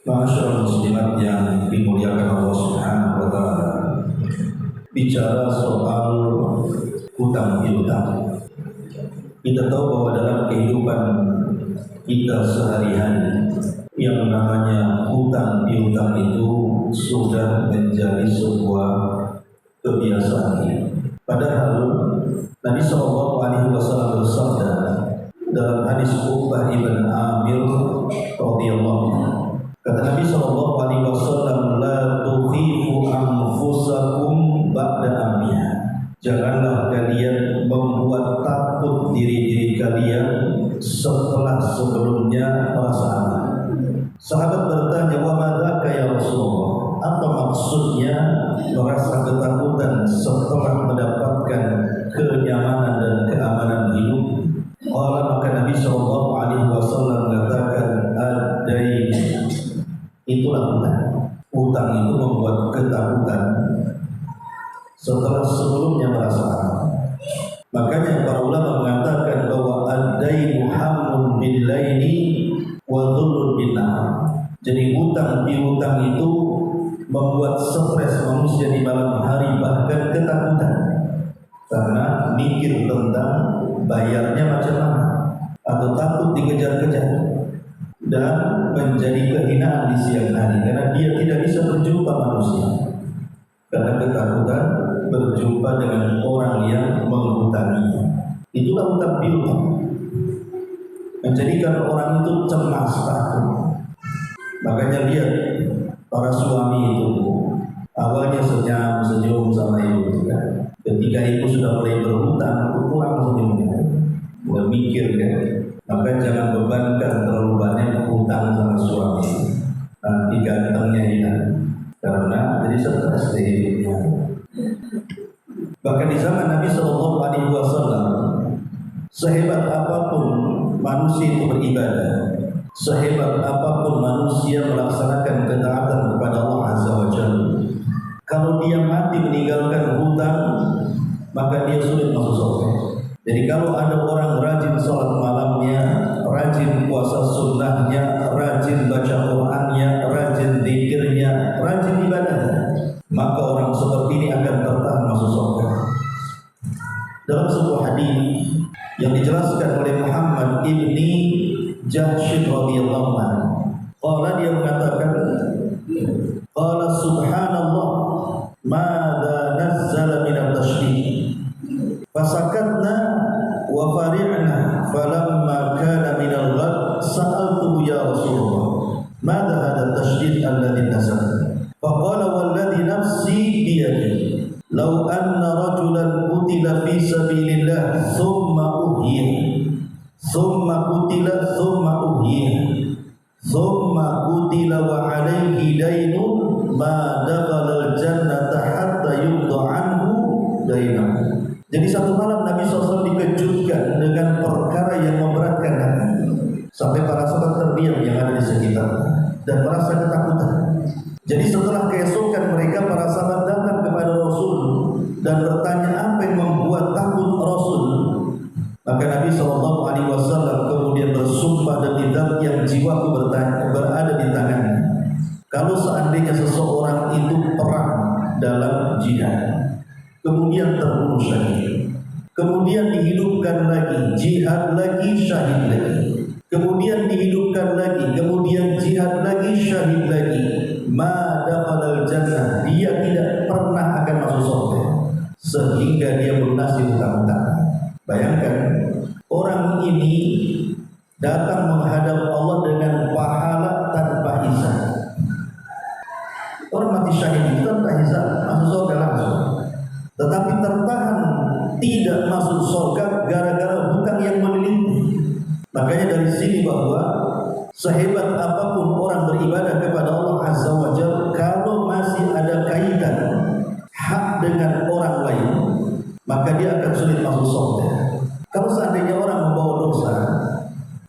Ma'asyiral muslimat yang dimuliakan Allah Subhanahu wa taala. Bicara soal hutang piutang. Kita tahu bahwa dalam kehidupan kita sehari-hari yang namanya hutang piutang itu sudah menjadi sebuah kebiasaan. Padahal Nabi sallallahu alaihi wasallam bersabda dalam hadis Uqbah ibn Amir radhiyallahu anhu. Kata Nabi sallallahu alaihi wasallam, la tukhifu anfusakum ba'da amriha. Janganlah kalian membuat takut diri-diri kalian setelah sebelumnya merasa aman. Sahabat bertanya, wa madzaka ya Rasulullah? Apa maksudnya merasa ketakutan setelah mendapatkan kenyamanan dan keamanan hidup? Maka Nabi sallallahu alaihi wasallam mengatakan, ad-dain. Itulah hutang. Hutang itu membuat ketakutan setelah sebelumnya merasa aman. Makanya para ulama mengatakan bahwa ad-dainu hamlun bil laili wa dhullun bin nahar. Jadi hutang piutang itu membuat stres manusia di malam hari, bahkan ketakutan karena mikir tentang bayarnya macam mana, atau takut dikejar-kejar, dan menjadi kehinaan di siang hari karena dia tidak bisa berjumpa manusia karena ketakutan berjumpa dengan orang yang menghutanginya. Itulah hutang piutang, menjadikan orang itu cemas, takut. Makanya lihat para suami itu awalnya senyum sama ibu, kan? Ketika ibu sudah mulai berhutang, kurang senyumnya, udah mikir kan. Maka jangan bebankan terlalu banyak hutang sama suami, nanti gantengnya hilang karena jadi stres di hidupnya. Bahkan di zaman Nabi Sallallahu Alaihi Wasallam, sehebat apapun manusia itu beribadah, sehebat apapun manusia melaksanakan ketaatan kepada Allah Azza wa Jalla, kalau dia mati meninggalkan hutang, maka dia sulit masuk surga. Jadi kalau ada orang rajin sholat malamnya, rajin puasa sunnahnya, rajin baca Qur'annya, rajin zikirnya, rajin ibadahnya, maka orang seperti ini akan tertahan masuk surga. Dalam sebuah hadis yang dijelaskan oleh Muhammad ibni Jahsy radhiyallahu anhu, dia mengatakan, qala subhanallah, madza nazzala min at-tashdid, fasakatna wa fari'na, falamma kana min al-ghad sa'altuhu ya Rasulullah, madza hadha at-tashdid alladhi nazala? Faqala walladhi nafsi biyadihi, law anna rajulan qutila fi sabilillah thumma uhyiya, thumma qutila thumma uhyiya, thumma qutila wa alayhi daynun ma dakhala al-jannata hatta yuqda anhu dainahu. Jadi satu malam Nabi SAW dikejutkan dengan perkara yang memberatkan hati, sampai para sahabat terdiam yang ada di sekitar dan merasa ketakutan. Jadi setelah keesokan mereka, para sahabat datang kepada Rasul dan bertanya apa yang membuat takut Rasul. Maka Nabi SAW kemudian bersumpah demi zat yang jiwaku berada di tangannya, kalau seandainya seseorang itu perang dalam jihad, kemudian terbunuh syahid, kemudian dihidupkan lagi, jihad lagi, syahid lagi, kemudian dihidupkan lagi, kemudian jihad lagi, syahid lagi, ma dakhalal jannah, dia tidak pernah akan masuk surga sehingga dia melunasi hutang-hutang. Bayangkan orang ini datang menghadap Allah dengan pahala tanpa hisab. Orang mati syahid itu tanpa hisab, masuk surga langsung. Tetapi tertahan tidak masuk surga gara-gara hutang yang melilit. Makanya dari sini bahwa sehebat apapun orang beribadah kepada Allah Azza wa Jalla, kalau masih ada kaitan hak dengan orang lain, maka dia akan sulit masuk surga. Kalau seandainya orang membawa dosa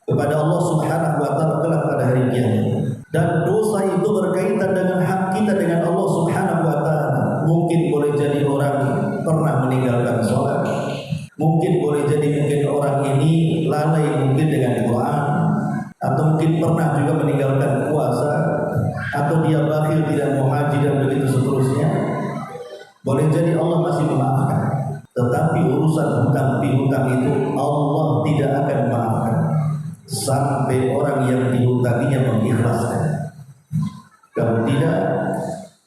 kepada Allah Subhanahu wa taala kelak pada hari kiamat, dan dosa itu berkaitan dengan hak kita dengan Allah Subhanahu wa tidak mau haji dan begitu seterusnya, boleh jadi Allah masih memaafkan. Tetapi urusan hutang piutang itu Allah tidak akan memaafkan sampai orang yang dihutanginya mengikhlaskan. Kalau tidak,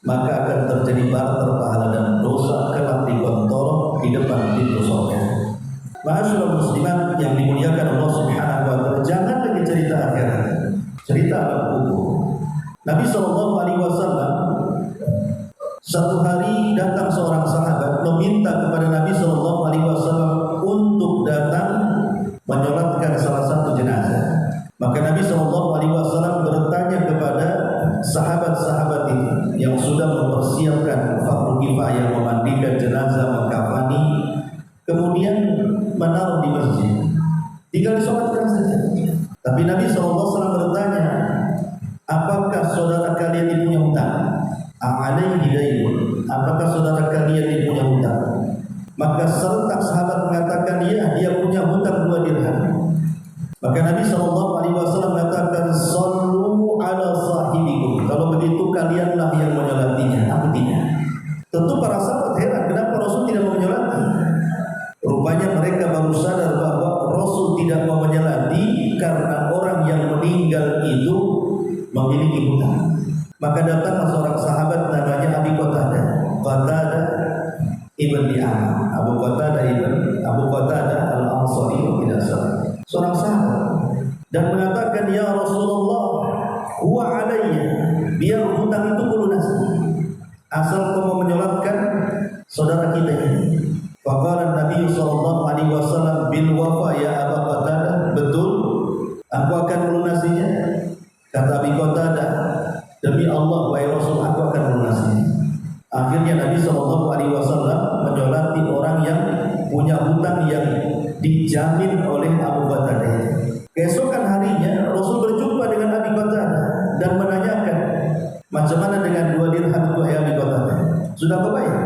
maka akan terjadi barter pahala dan dosa kelak dikontor di depan pintu surga. Ma'asyiral muslimat yang dimuliakan Allah Subhanahu wa taala, jangan lagi cerita akhirat, cerita alam kubur. Nabi sallallahu alaihi wasallam satu hari datang seorang sahabat meminta kepada Nabi sallallahu alaihi wasallam untuk datang menyolatkan salah satu jenazah. Maka Nabi sallallahu alaihi wasallam bertanya kepada sahabat-sahabat itu yang sudah mempersiapkan fardu kifayah, memandikan jenazah, mengkafani, kemudian menaruh di masjid, tinggal disolatkan saja. Tapi Nabi SAW bertanya, apakah saudara kalian ini punya hutang? Alaihi daynun, apakah saudara kalian ini punya hutang? Maka serentak sahabat mengatakan, ya, dia punya hutang 2 dirham. Maka Nabi SAW mengatakan, sallu ala sahibikum, kalau begitu kalianlah yang menyolatinya, aku tidak. Tentu para sahabat heran, kenapa Rasul tidak mau menyolati? Rupanya mereka baru sadar bahwa Rasul tidak mau menyolati karena orang yang meninggal itu memiliki hutang. Maka datanglah seorang sahabat namanya Abi Qatadah, Qatadah ibn Di'amah, Abu Qatadah al-Ansari, tidak salah, seorang sahabat, dan mengatakan, ya Rasulullah, huwa alayya, biar hutang itu melunasi, asal kau mau menyolatkan saudara kita ini. Faqala Nabi sallallahu alaihi wasallam, bil wafa ya Abu Qatadah, betul, aku akan melunasinya. Kata Abi Qatadah, demi Allah wahai Rasul, aku akan melunasinya. Akhirnya Nabi sallallahu alaihi wasallam menyolati orang yang punya hutang yang dijamin oleh Abu Qatadah. Keesokan harinya Rasul berjumpa dengan Abi Qatadah dan menanyakan, macam mana dengan 2 dirham itu Abi Qatadah? Sudah bayar?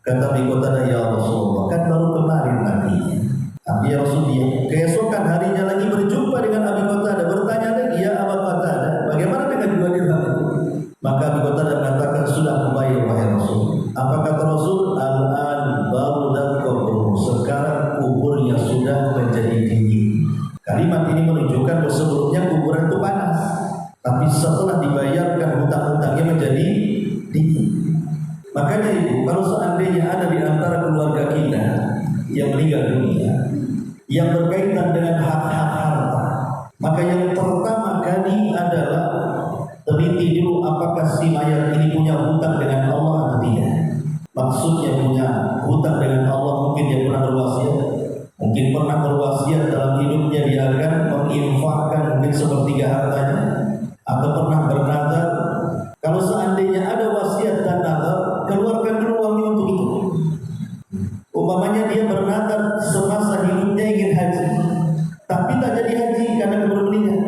Kata Abi Qatadah, ya Rasulullah, kan baru kemarin nantinya. Tapi ya Rasul, dia keesokan harinya lagi berjumpa dengan Abi Qatadah, bertanya lagi, ya Abu Qatadah, bagaimana dengan 2 dirham itu? Maka Abi Qatadah mengatakan, sudah bayar wahai Rasul. Apa kata Rasul? Al-an barudat kubur, sekarang kuburnya sudah menjadi dingin. Kalimat ini menunjukkan bahwa sebelumnya kuburan itu panas, tapi setelah dibayarkan hutang-hutangnya menjadi dingin. Makanya ibu, kalau seandainya ada di antara keluarga kita yang meninggal dunia yang berkaitan dengan hak-hak harta, maka yang pertama kali adalah teliti dulu apakah si mayat ini punya hutang dengan Allah atau tidak. Maksudnya punya hutang dengan Allah, mungkin dia pernah berwasiat, mungkin pernah berwasiat dalam hidupnya dia akan menginfakkan mungkin sepertiga hartanya, atau pernah bernazar. Kalau seandainya ada wasiat dan nazar, keluarkan dulu uangnya untuk itu. Umpamanya dia bernazar semasa hidupnya ingin haji, tapi tak jadi haji karena keburu meninggal,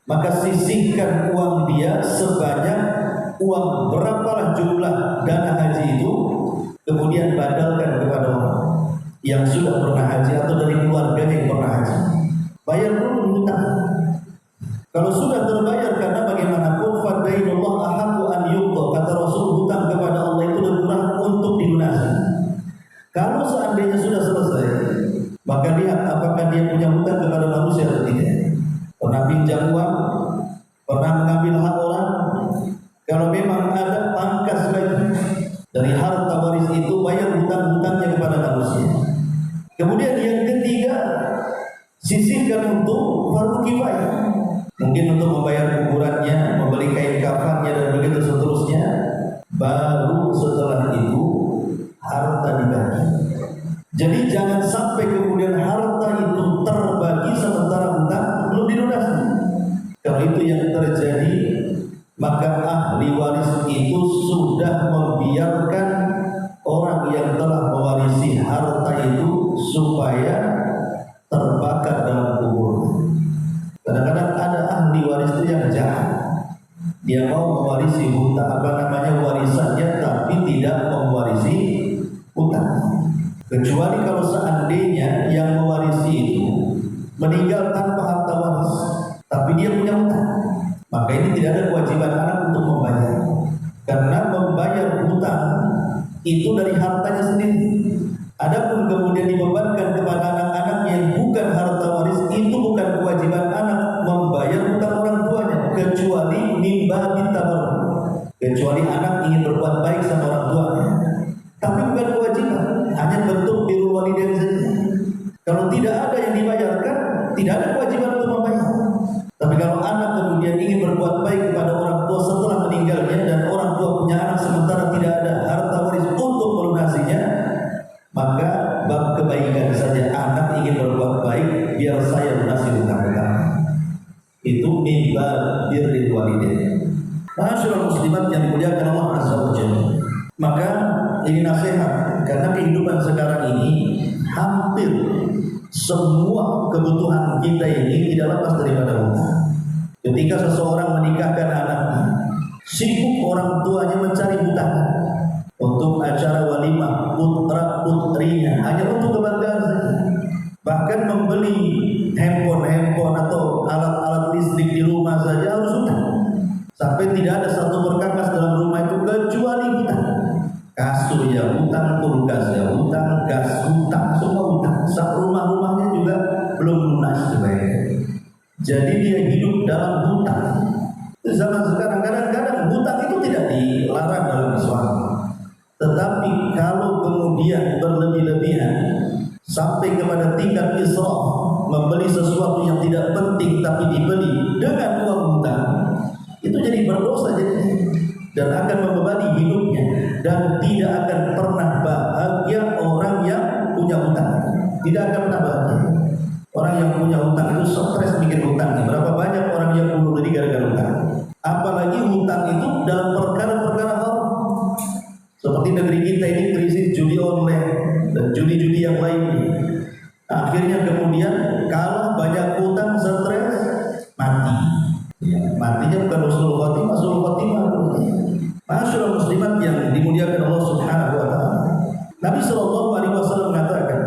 maka sisihkan uang dia sebanyak uang berapalah jumlah dana haji itu, kemudian badalkan kepada orang yang sudah pernah haji atau dari keluarga yang pernah haji. Bayar dulu hutang. Kalau sudah terbayar, karena bagaimanapun fadainullah ahaqqu an yuqda, kata Rasul, hutang kepada Allah itu lebih murah untuk dilunasi. Kalau seandainya sudah selesai, maka lihat apakah dia punya hutang kepada manusia atau tidak. Pernah pinjam uang, pernah mengambil hak orang. Kalau memang ada, pangkas lagi dari harta waris itu, bayar hutang-hutangnya kepada manusia. Kemudian yang ketiga, sisihkan untuk fardu kifayah. Mungkin untuk membayar kuburannya, membeli kain kafannya dan begitu seterusnya. Baru setelah itu harta dibagi. Jadi jangan sampai kemudian harta itu terbagi sementara hutang belum dilunasi. Kalau itu yang terjadi, maka ahli waris itu sudah membiarkan orang yang telah mewarisi harta itu supaya terbakar dalam kubur. Kadang-kadang ada ahli waris itu yang jahat. Dia mau mewarisi hutang, warisannya, tapi tidak mewarisi hutang. Kecuali kalau seandainya yang mewarisi itu meninggal tanpa harta waris, tapi dia punya hutang, maka ini tidak ada kewajiban anak untuk membayar. itu dari hartanya sendiri. Adapun kemudian dibebankan kepada anak-anak yang bukan harta waris, itu bukan kewajiban anak membayar hutang orang tuanya, kecuali mimba bitabar, kecuali anak ingin berbuat baik sama orang tuanya, tapi bukan kewajiban, hanya bentuk birrul walidain saja. Kalau tidak ada yang dibayarkan, tidak ada kewajiban untuk membayar. Tapi kalau anak kemudian ingin berbuat baik kepada orang tua setelah meninggalnya, dan orang tua punya anak sementara tidak ada harta waris untuk melunasinya, maka bab kebaikan saja anak ingin berbuat baik, biar saya lunasi hutang-hutang. Itu mimba birrul walidain. Masyaallah muslimat yang dimuliakan Allah Azza wa Jalla. Maka ini nasihat, karena kehidupan sekarang ini hampir semua kebutuhan kita ini tidak lepas daripada hutang. Ketika seseorang menikahkan anaknya, sibuk orang tuanya mencari hutang untuk acara walimah putra putrinya, hanya untuk kebanggaan saja. Bahkan membeli handphone atau alat-alat listrik di rumah saja harus hutang. Sampai tidak ada satu berkakas dalam rumah itu kecuali hutang. Kasur ya hutang, kulkas ya hutang, gas hutang, semua hutang. Saat rumah-rumahnya juga belum lunas sebenarnya. Jadi dia hidup dalam hutang. Zaman sekarang kadang-kadang hutang itu tidak dilarang dalam Islam. Tetapi kalau kemudian berlebih-lebihan sampai kepada tingkat israf, membeli sesuatu yang tidak penting tapi dibeli dengan uang hutang, itu jadi berdosa jadinya, dan akan membebani hidupnya, dan tidak akan pernah bahagia orang yang punya hutang. Tidak akan pernah bahagia. Orang yang punya hutang itu stres bikin hutangnya. Berapa banyak orang yang bunuh diri gara-gara hutang. Apalagi hutang itu dalam perkara-perkara haram. Seperti negeri kita ini krisis judi online dan judi-judi yang lainnya. Akhirnya kemudian kalau banyak hutang, stres, mati. Ya, matinya bukan husnul khotimah, husnul khotimah. Masyaallah muslimat yang dimuliakan Allah Subhanahu wa taala. Nabi sallallahu alaihi wasallam mengatakan,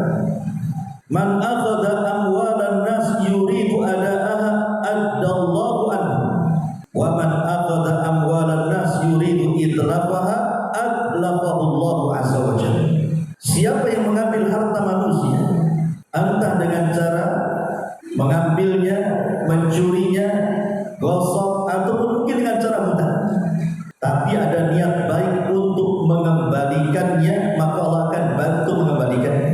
"Man akhadha amwalan nas yuridu ada'aha addallahu anhu, wa man akhadha amwalan nas yuridu itlafaha adlafahu Allah azza wa jalla." Siapa yang mengambil harta manusia, entah dengan cara mengambilnya, mencurinya, gosok, ataupun mungkin dengan cara hutang, tapi ada niat baik untuk mengembalikannya, maka Allah akan bantu mengembalikannya.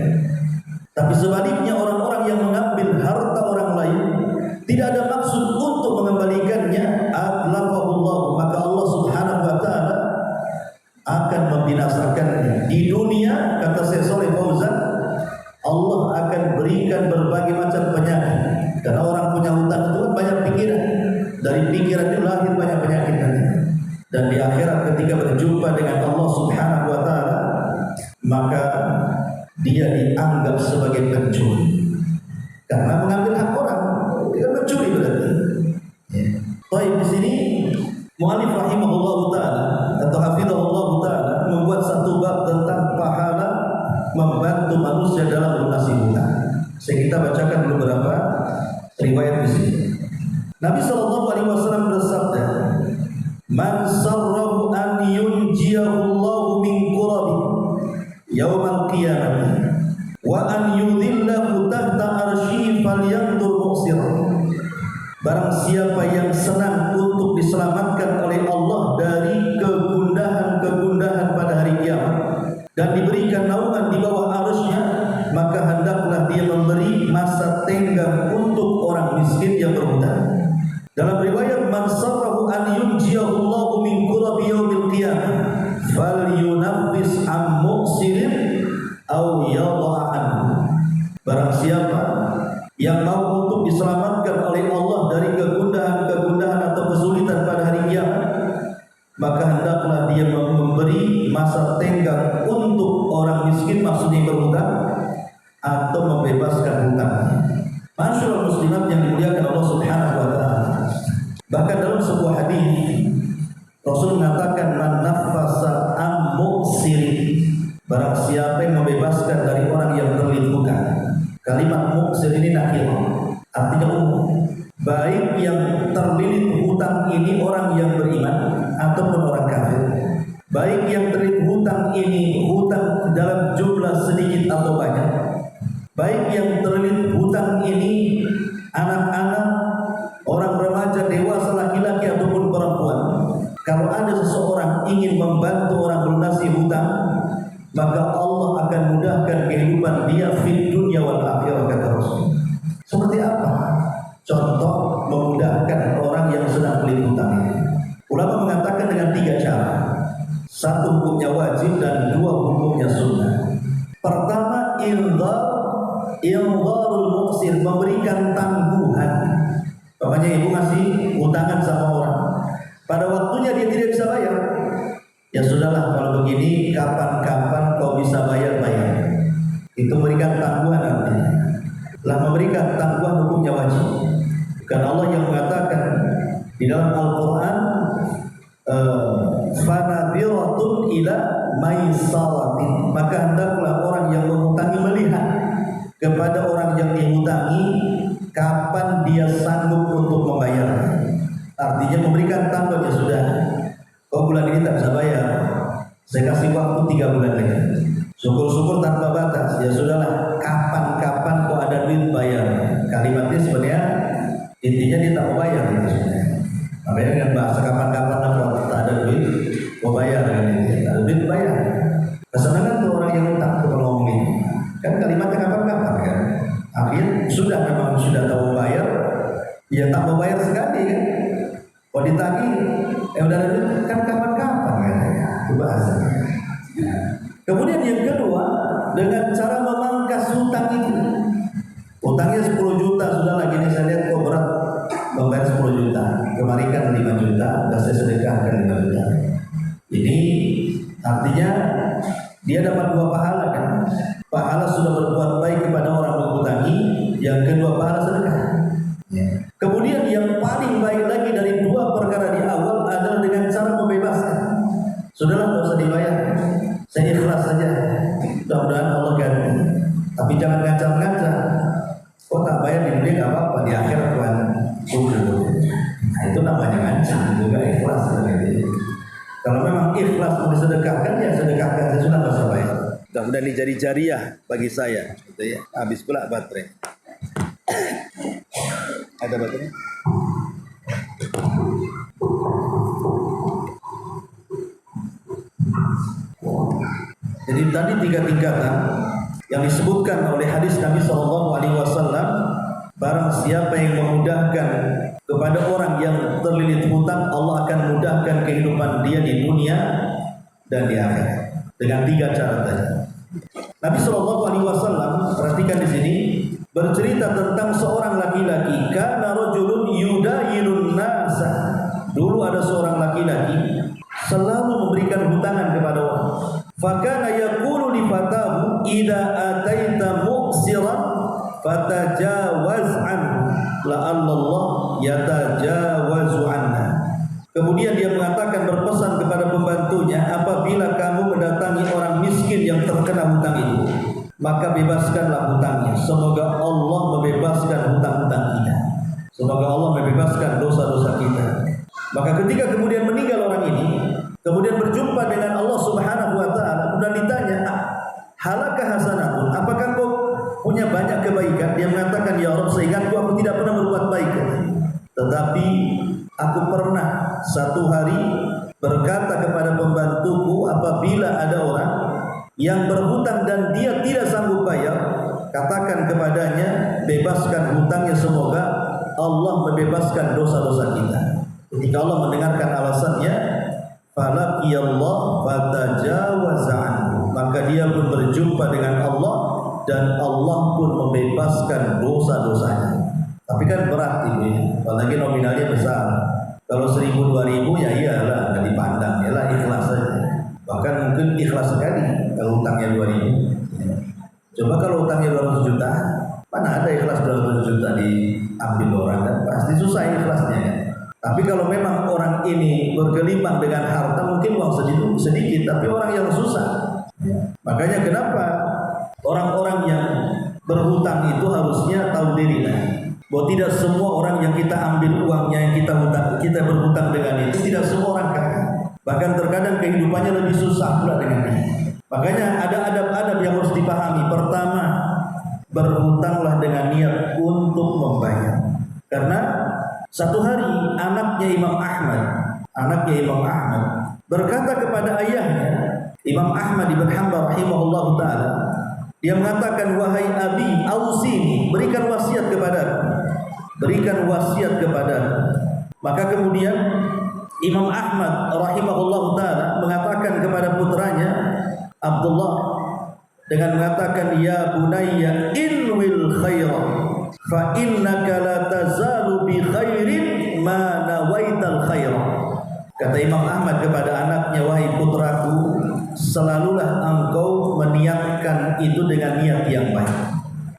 Tapi sebaliknya orang-orang yang mengambil harta orang lain tidak ada maksud untuk mengembalikannya, adlafahullah, maka Allah Subhanahu wa taala akan membinasakannya. Di dunia, kata Syekh Shalih Fauzan, Allah akan berikan berbagai macam penyakit. Karena orang punya hutang itu kan banyak pikiran. Dari pikiran itu lahir banyak penyakit nanti. Dan di akhirat ketika berjumpa dengan Allah Subhanahu wa taala, maka dia dianggap sebagai pencuri. Karena mengambil hak orang, dia mencuri berarti. Ya. Baik, di sini mu'allif rahimahullah taala atau hafizahullah taala membuat satu bab tentang pahala membantu manusia dalam melunasi hutang. Saya kita bacakan dulu beberapa riwayat di sini. Nabi sallallahu alaihi wasallam bersabda, "Man sarrahu an yunjiyahu Allah min qurabi yaumal qiyamah wa an yudhillahu tahta arsy falyanzur mu'sir." Barang siapa yang senang untuk diselamatkan oleh Allah dari kegundahan-kegundahan pada hari kiamat dan diberikan naungan di bawah arusnya, maka hendaklah dia memberi masa tenggang untuk orang miskin yang berhutang. Dalam riwayat, "Man sarrahu an yunjiyahu Allahu min qurabi yaumil qiyamah falyunaffis am mu'sirin aw yadha'an." Barang siapa yang mau untuk diselamatkan oleh Allah dari kegundahan-kegundahan atau kesulitan pada hari kiamat, maka hendaklah dia memberi masa tenggang untuk orang miskin, maksudnya berhutang, atau membebaskan hutangnya. Masyaallah muslimat yang dimuliakan Allah Subhanahu wa taala. Bahkan dalam sebuah hadis Rasul mengatakan, "Man nafasa am mu'sir." Barang siapa yang membebaskan dari orang yang terlilit hutang. Kalimat mu'sir ini nakirah, artinya umum. Baik yang terlilit hutang ini orang yang beriman ataupun orang kafir. baik yang terlilit hutang ini hutang dalam jumlah sedikit atau banyak, baik yang terlilit hutang ini anak-anak, orang remaja, dewasa, laki-laki ataupun perempuan. Kalau ada seseorang ingin membantu orang melunasi hutang, maka Allah akan mudahkan kehidupan dia fid dunya wal akhirah, kata Rasul. Seperti apa contoh memudahkan orang yang sedang terlilit hutang ini? Ulama mengatakan dengan 3 cara. 1 hukumnya wajib dan 2 hukumnya sunnah. Pertama, indharul muqsir, memberikan tangguhan. Bapaknya ibu ngasih hutangan sama orang, pada waktunya dia tidak bisa bayar, ya sudahlah, kalau begini kapan-kapan kau bisa bayar. Itu memberikan tangguhan artinya. Lah memberikan tangguhan hukumnya wajib. Karena Allah yang mengatakan di dalam Al-Quran, fanadhiratun ila maisaratin, maka hendaklah orang yang menghutangi melihat kepada orang yang dihutangi kapan dia sanggup untuk membayar. Artinya memberikan tangguhan, ya sudah, kau bulan ini tak bisa bayar, saya kasih waktu 3 bulan lagi. Syukur-syukur tanpa batas, ya sudahlah, kapan-kapan kau ada duit bayar. Kalimatnya sebenarnya intinya dia tak mau bayar gitu sebenarnya. Makanya dengan bahasa kapan-kapan kalau tak ada duit mau bayar, kan gitu. Tak ada duit bayar. Kesenangan tuh orang yang utang tuh kalau ngomong gitu. Kan kalimatnya kapan-kapan kan. Akhirnya sudah, memang sudah tahu bayar, ya tak mau bayar sekali kan. Kalau ditagih, udah ada duit kan kapan-kapan kan ya. Itu bahasanya. Kemudian yang kedua, dengan cara memangkas hutang itu. Hutangnya 10 juta, sudah lagi ini saya lihat kok berat membayar 10 juta. Kemarin kan 5 juta, dan saya sedekahkan 5 juta. Ini artinya dia dapat 2 pahala kan. Pahala sudah berbuat baik kepada orang menghutangi, yang kedua pahala sedekah. Kemudian yang paling baik lagi dari 2 perkara di awal adalah dengan cara membebaskan. Sudahlah, tidak usah dibayar, saya ikhlas saja, mudah-mudahan Allah ganti. Tapi jangan ngacak-ngacak. Kok tak bayar di dunia nggak apa-apa, di akhirat Tuhan kubur. Nah itu namanya ngancam, juga ikhlas. Kalau memang ikhlas mau disedekahkan, ya sedekahkan, saya sudah nggak usah bayar. Mudah-mudahan ini jadi jariah bagi saya, gitu ya. Habis pula baterai. Ada baterai? Jadi tadi 3 tingkatan yang disebutkan oleh hadis Nabi SAW. Barang siapa yang memudahkan kepada orang yang terlilit hutang, Allah akan mudahkan kehidupan dia di dunia dan di akhirat dengan 3 cara tadi. Nabi SAW, perhatikan di sini, bercerita tentang seorang laki-laki. Kana rajulun yudayinun nasa. Dulu ada seorang laki-laki selalu memberikan hutangan kepada orang. Fakana yaqulu li fatahu idza ataita mu'siran fatajawaz anhu la'alla Allah yatajawazu anna. Kemudian dia mengatakan, berpesan kepada pembantunya, apabila kamu mendatangi orang miskin yang terkena hutang itu, maka bebaskanlah hutangnya. Semoga Allah membebaskan hutang-hutang kita. Semoga Allah membebaskan dosa-dosa kita. Maka ketika kemudian meninggal orang ini, kemudian berjumpa dengan Allah Subhanahu wa taala, dan ditanya, halaka hasanatun, apakah kau punya banyak kebaikan? Dia mengatakan, ya Rabb, seingatku aku tidak pernah berbuat baik, tetapi aku pernah satu hari berkata kepada pembantuku, apabila ada orang yang berhutang dan dia tidak sanggup bayar, katakan kepadanya, bebaskan hutangnya, semoga Allah membebaskan dosa-dosa kita. Ketika Allah mendengarkan alasannya, falaqiyallah fatajawaza anhu, maka dia pun berjumpa dengan Allah dan Allah pun membebaskan dosa-dosanya. Tapi kan berat ini, apalagi nominalnya besar. Kalau 1.000 2.000 ya iyalah, nggak dipandang, iyalah ikhlas saja. Bahkan mungkin ikhlas sekali kalau hutangnya 2.000. Coba kalau hutangnya 200 juta, mana ada ikhlas 200 juta diambil orang, kan pasti susah ikhlasnya kan. Tapi kalau memang orang ini bergelimang dengan harta, mungkin uang sedikit, tapi orang yang susah. Makanya kenapa orang-orang yang berhutang itu harusnya tahu diri bahwa tidak semua orang yang kita ambil uangnya, yang kita berhutang dengan itu, tidak semua orang kaya. Bahkan terkadang kehidupannya lebih susah pula dengan dia. Makanya ada adab-adab yang harus dipahami. Pertama, berhutanglah dengan niat untuk membayar. Karena satu hari anaknya Imam Ahmad berkata kepada ayahnya, Imam Ahmad ibn Hanbal rahimahullah ta'ala, dia mengatakan, wahai abi, ausini, berikan wasiat kepadaku. Maka kemudian Imam Ahmad rahimahullah ta'ala mengatakan kepada putranya Abdullah dengan mengatakan, ya bunayya inwil khaira fa innaka la tazalu bi khairin ma nawaital khaira. Kata Imam Ahmad kepada anaknya, wahai putraku, selalulah engkau meniatkan itu dengan niat yang baik.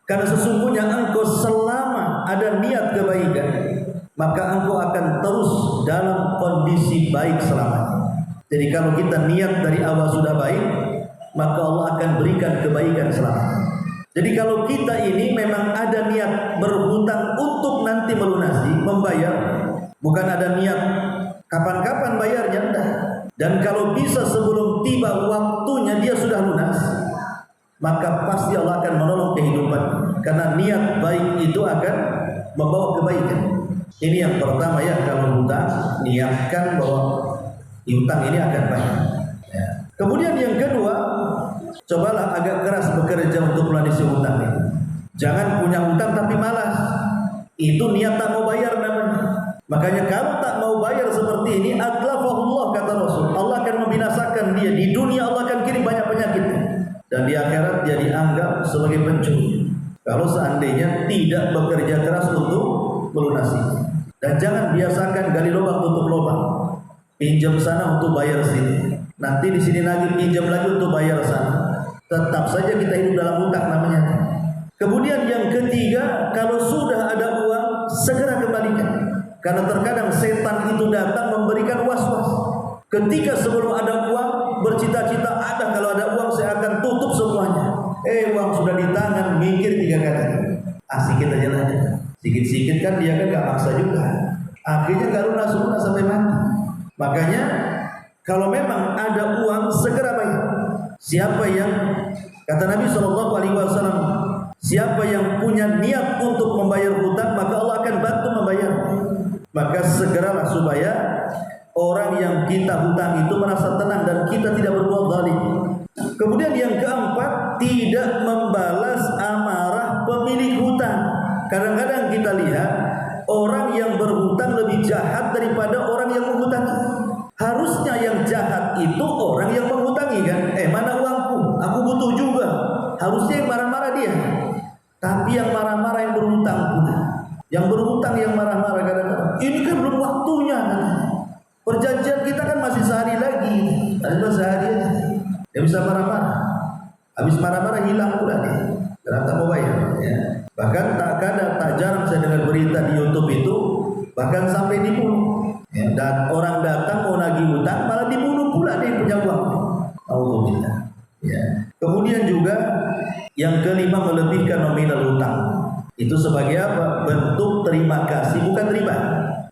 Karena sesungguhnya engkau selama ada niat kebaikan, maka engkau akan terus dalam kondisi baik selamanya. Jadi kalau kita niat dari awal sudah baik, maka Allah akan berikan kebaikan selamanya. Jadi kalau kita ini memang ada niat berhutang untuk nanti melunasi, membayar, bukan ada niat kapan-kapan bayarnya, enggak. Dan kalau bisa sebelum tiba waktunya dia sudah lunas, maka pasti Allah akan menolong kehidupan. Karena niat baik itu akan membawa kebaikan. Ini yang pertama ya, kalau hutang niatkan bahwa hutang ini akan baik. Ya. Kemudian yang kedua, cobalah agak keras bekerja untuk melunasi hutang itu. Jangan punya hutang tapi malas. Itu niat tak mau bayar namanya. Makanya kalau tak mau bayar seperti ini, atlafahullah kata Rasul. Allah akan membinasakan dia. Di dunia Allah akan kirim banyak penyakit, dan di akhirat dia dianggap sebagai pencuri. Kalau seandainya tidak bekerja keras untuk melunasi. Dan jangan biasakan gali lubang tutup lubang. Pinjam sana untuk bayar sini. Nanti di sini lagi pinjam lagi untuk bayar sana. Tetap saja kita hidup dalam hutang namanya. Kemudian yang ketiga, kalau sudah ada uang, segera kembalikan. Karena terkadang setan itu datang memberikan was-was. Ketika sebelum ada uang, bercita-cita ada, kalau ada uang saya akan tutup semuanya. Uang sudah di tangan, mikir 3 kali. Sikit aja lah. Sikit-sikit kan dia kan gak maksa juga. Akhirnya gak lunas sampai mati. Makanya kalau memang ada uang, segera bayar. Siapa yang, kata Nabi SAW, siapa yang punya niat untuk membayar hutang, maka Allah akan bantu membayar. Maka segeralah supaya orang yang kita hutang itu merasa tenang dan kita tidak berbuat zalim. Kemudian yang keempat, tidak membalas amarah pemilik hutang. Kadang-kadang kita lihat orang yang berhutang lebih jahat daripada orang yang menghutangi. Harusnya yang jahat itu orang yang menghutangi kan. Mana uangku? Aku butuh juga. Harusnya yang marah-marah dia. Tapi yang marah-marah yang berhutang pula. Yang berhutang yang marah-marah kadang-kadang. Ini kan belum waktunya. Perjanjian kita kan masih sehari lagi. Ada sehari aja. Dia bisa marah-marah. Habis marah-marah hilang pula dia. Karena tak mau bayar. Ya. Bahkan tak jarang saya dengar berita di YouTube itu, bahkan sampai dibunuh. Ya, dan orang datang mau nagih hutang, malah dibunuh pula dia punya uang. Alhamdulillah. Ya. Kemudian juga yang kelima, melebihkan nominal hutang. Itu sebagai apa? Bentuk terima kasih, bukan riba.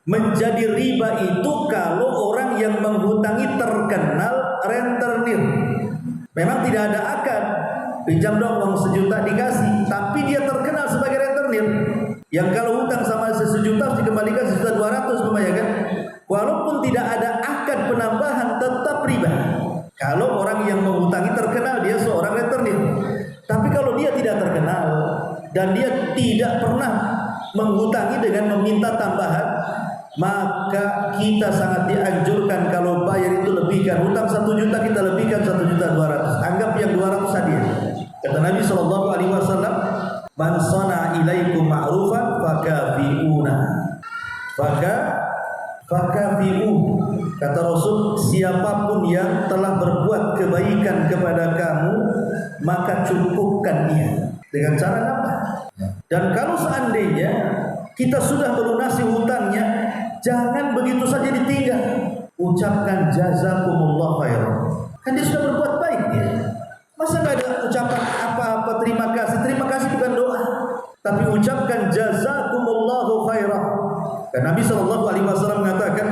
Menjadi riba itu kalau orang yang menghutangi terkenal rentenir. Memang tidak ada akad, pinjam dong uang 1 juta dikasih, tapi dia terkenal sebagai rentenir. Yang kalau hutang sama 1 juta harus dikembalikan 1.200.000 umpamanya kan. Walaupun tidak ada akad penambahan, tetap riba. Kalau orang yang menghutangi terkenal, dia seorang rentenir. Tapi kalau dia tidak terkenal dan dia tidak pernah menghutangi dengan meminta tambahan, maka kita sangat dianjurkan kalau bayar itu lebihkan. Hutang 1 juta kita lebihkan 1.200.000. Anggap yang 200 hadiah. Kata Nabi SAW, man sana ilaikum ma'rufan fakafi'una. Fakafi'u. Kata Rasul, siapapun yang telah berbuat kebaikan kepada kamu, maka cukupkan dia. Dengan cara apa? Dan kalau seandainya kita sudah melunasi hutangnya, jangan begitu saja ditinggal. Ucapkan jazakumullah khairan. Kan dia sudah berbuat baik dia. Masa nggak ada ucapan apa-apa terima kasih? Terima kasih bukan doa, tapi ucapkan jazakumullahu khairan. Dan Nabi SAW mengatakan,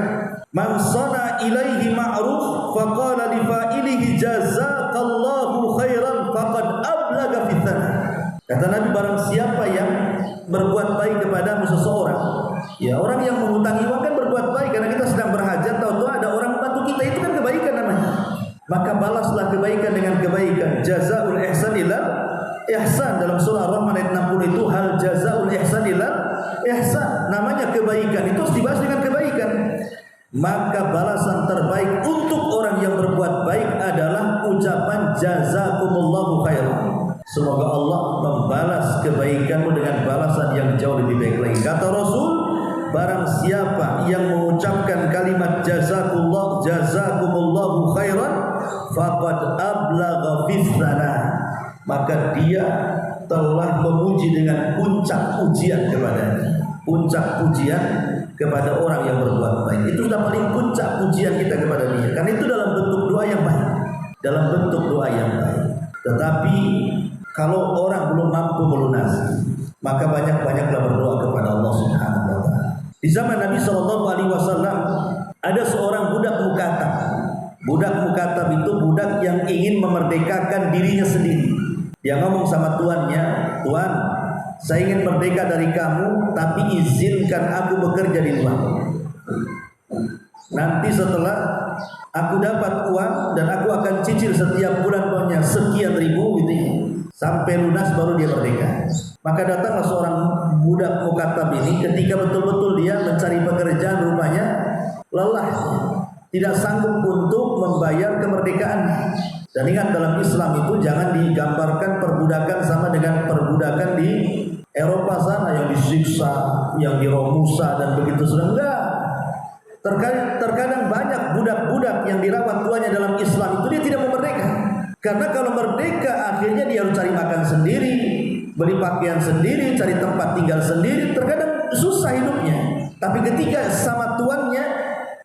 Man sana ilaihi ma'ruf faqala li fa'ilihi jazakallahu khairan faqad ablaga fi tsana. Kata Nabi, barang siapa yang berbuat baik kepada seseorang, ya orang yang mengutangi uang kan berbuat baik karena kita sedang berhajat, tahu-tahu ada orang bantu kita, itu kan kebaikan namanya. Maka balaslah kebaikan dengan kebaikan. Jazaul ihsan ilal ihsan, dalam surah Ar-Rahman ayat 60 itu, hal jazaul ihsan ilal ihsan. Namanya kebaikan itu harus dibalas dengan kebaikan. Maka balasan terbaik untuk orang yang berbuat baik adalah ucapan jazakumullahu khairan. Semoga Allah membalas kebaikanmu dengan balasan yang jauh lebih baik lagi. Kata Rasul, barang siapa yang mengucapkan kalimat jazakumullahu khairan faqad ablagha fis sana, maka dia telah memuji dengan puncak pujian kepadanya. Puncak pujian kepada orang yang berbuat baik itu sudah paling puncak pujian kita kepada dia, karena itu dalam bentuk doa yang baik, dalam bentuk doa yang baik. Tetapi kalau orang belum mampu melunasi, maka banyak-banyaklah berdoa kepada Allah Subhanahu wa taala. Di zaman Nabi sallallahu alaihi wasallam ada seorang budak mukatab. Budak mukatab itu budak yang ingin memerdekakan dirinya sendiri. Dia ngomong sama tuannya, "Tuan, saya ingin merdeka dari kamu, tapi izinkan aku bekerja di luar. Nanti setelah aku dapat uang dan aku akan cicil setiap bulan uangnya sekian ribu gitu ya, sampai lunas baru dia merdeka." Maka datanglah seorang budak mukatab ini, ketika betul-betul dia mencari pekerjaan, rupanya lelah, tidak sanggup untuk membayar kemerdekaannya. Dan ingat, dalam Islam itu jangan digambarkan perbudakan sama dengan perbudakan di Eropa sana yang disiksa, yang diromusa dan begitu sudah. Enggak. Terkadang banyak budak-budak yang dirawat tuanya dalam Islam itu dia tidak mau merdeka. Karena kalau merdeka akhirnya dia harus cari makan sendiri, beli pakaian sendiri, cari tempat tinggal sendiri, terkadang susah hidupnya. Tapi ketika sama tuannya,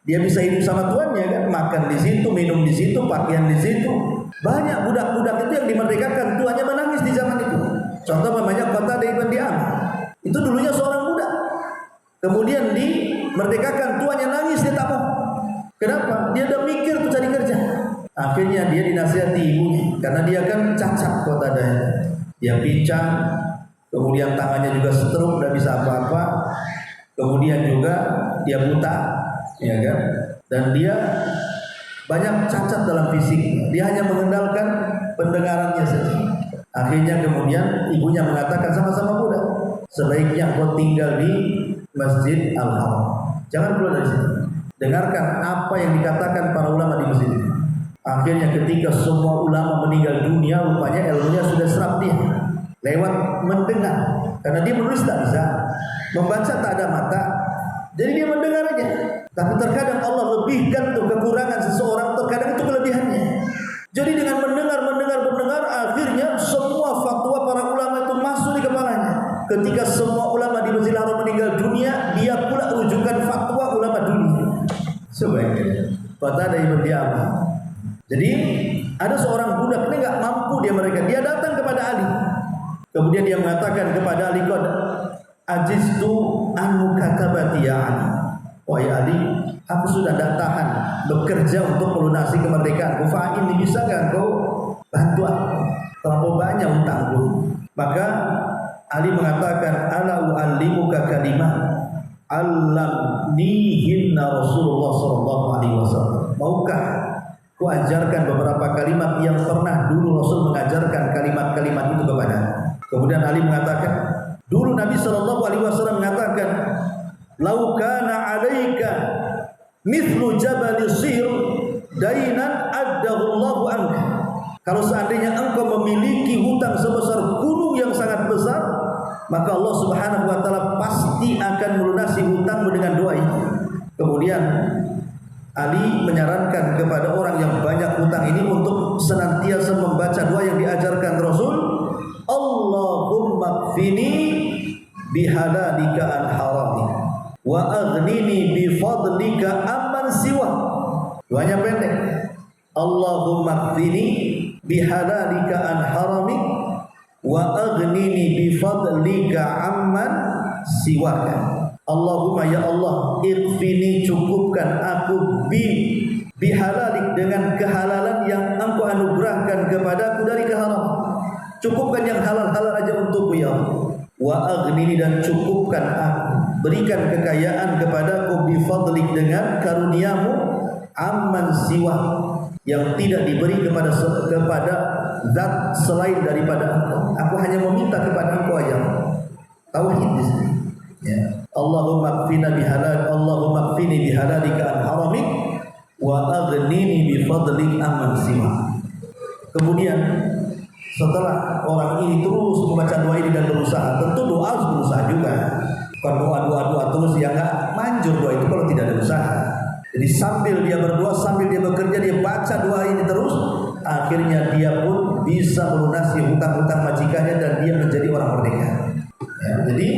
dia bisa hidup sama tuannya kan, makan di situ, minum di situ, pakaian di situ. Banyak budak-budak itu yang dimerdekakan, tuannya menangis di zaman itu. Contoh namanya Qatadah ibn Di'amah. Itu dulunya seorang budak. Kemudian dimerdekakan, tuannya nangis, dia tak mau. Kenapa? Dia udah mikir tuh cari kerja. Akhirnya dia dinasihati ibunya, karena dia kan cacat Qatadah. Dia pincang, kemudian tangannya juga stroke, tidak bisa apa-apa. Kemudian juga dia buta, ya kan? Dan dia banyak cacat dalam fisik. Dia hanya mengandalkan pendengarannya saja. Akhirnya kemudian ibunya mengatakan, sama-sama budak, sebaiknya kau tinggal di Masjid Al-Haram. Jangan keluar dari sini. Dengarkan apa yang dikatakan para ulama di masjid ini. Akhirnya ketika semua ulama meninggal dunia, rupanya ilmunya sudah serap dia lewat mendengar. Karena dia menulis tak bisa, membaca tak ada mata, jadi dia mendengar aja. Tapi terkadang Allah lebihkan tuh kekurangan seseorang, terkadang itu kelebihannya. Jadi dengan mendengar, akhirnya semua fatwa para ulama itu masuk di kepalanya. Ketika semua ulama di Masjidil Haram meninggal dunia, dia pula rujukan fatwa ulama dunia. Sebaiknya Qatadah ibn Di'amah. Jadi ada seorang budak ini nggak mampu dia datang kepada Ali. Kemudian dia mengatakan kepada Ali, "Qad ajiztu an mukatabati ya Ali." Wahai Ali, aku sudah tidak tahan bekerja untuk melunasi kemerdekaanku. Fa'in, bisa nggak kau bantu aku? Terlalu banyak utangku. Maka Ali mengatakan, "Ala u'allimuka kalimat allamnihinna Rasulullah sallallahu alaihi wasallam." Maukah ku ajarkan beberapa kalimat yang pernah dulu Rasul mengajarkan kalimat-kalimat itu kepada. Kemudian Ali mengatakan, dulu Nabi sallallahu alaihi wasallam mengatakan, "Lau kana 'alaika mithlu jabal sir dainan addahu Allahu anka." Kalau seandainya engkau memiliki hutang sebesar gunung yang sangat besar, maka Allah Subhanahu wa taala pasti akan melunasi hutangmu dengan doa itu. Kemudian Ali menyarankan kepada orang yang banyak hutang ini untuk senantiasa membaca doa yang diajarkan Rasul, "Allahumma kfini bihalalika an haramik wa aghnini bifadlika amman siwa." Doanya pendek. Allahumma kfini bihalalika an haramik wa aghnini bifadlika amman siwaka. Allahumma ya Allah, ikfini, cukupkan aku bihalalik, dengan kehalalan yang Engkau anugerahkan kepadaku dari keharaman. Cukupkan yang halal-halal aja untukku ya Allah. Wa aghnini, dan cukupkan aku, berikan kekayaan kepadaku bifadlik, dengan karuniamu, amman siwa, yang tidak diberi kepada zat selain daripada Engkau. Aku hanya meminta kepada Engkau ya Allah. Tauhid di sini. Ya. Allahumma kfina bihalal, Allahumma kfini bihalalika an haramik, wa aghnini bifadlik amman siwa. Kemudian setelah orang ini terus membaca doa ini dan berusaha, tentu doa harus berusaha juga. Bukan doa terus ya nggak manjur doa itu kalau tidak ada usaha. Jadi sambil dia berdoa, sambil dia bekerja, dia baca doa ini terus, akhirnya dia pun bisa melunasi hutang-hutang majikannya dan dia menjadi orang merdeka. Ya, jadi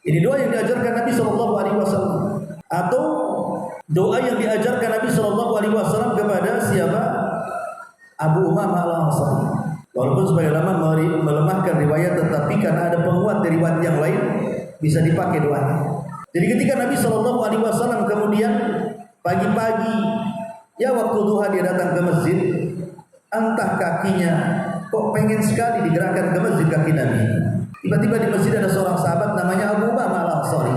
ini doa yang diajarkan Nabi Shallallahu Alaihi Wasallam, atau doa yang diajarkan Nabi Shallallahu Alaihi Wasallam kepada siapa? Abu Umamah Al-Ansari. Walaupun sebagian ulama melemahkan riwayat, tetapi karena ada penguat dari riwayat yang lain bisa dipakai doanya. Jadi ketika Nabi Shallallahu Alaihi Wasallam kemudian pagi-pagi, ya waktu duha dia datang ke masjid, entah kakinya kok pengen sekali digerakkan ke masjid kaki Nabi. Tiba-tiba di masjid ada seorang sahabat namanya Abu Umamah Al-Ansari.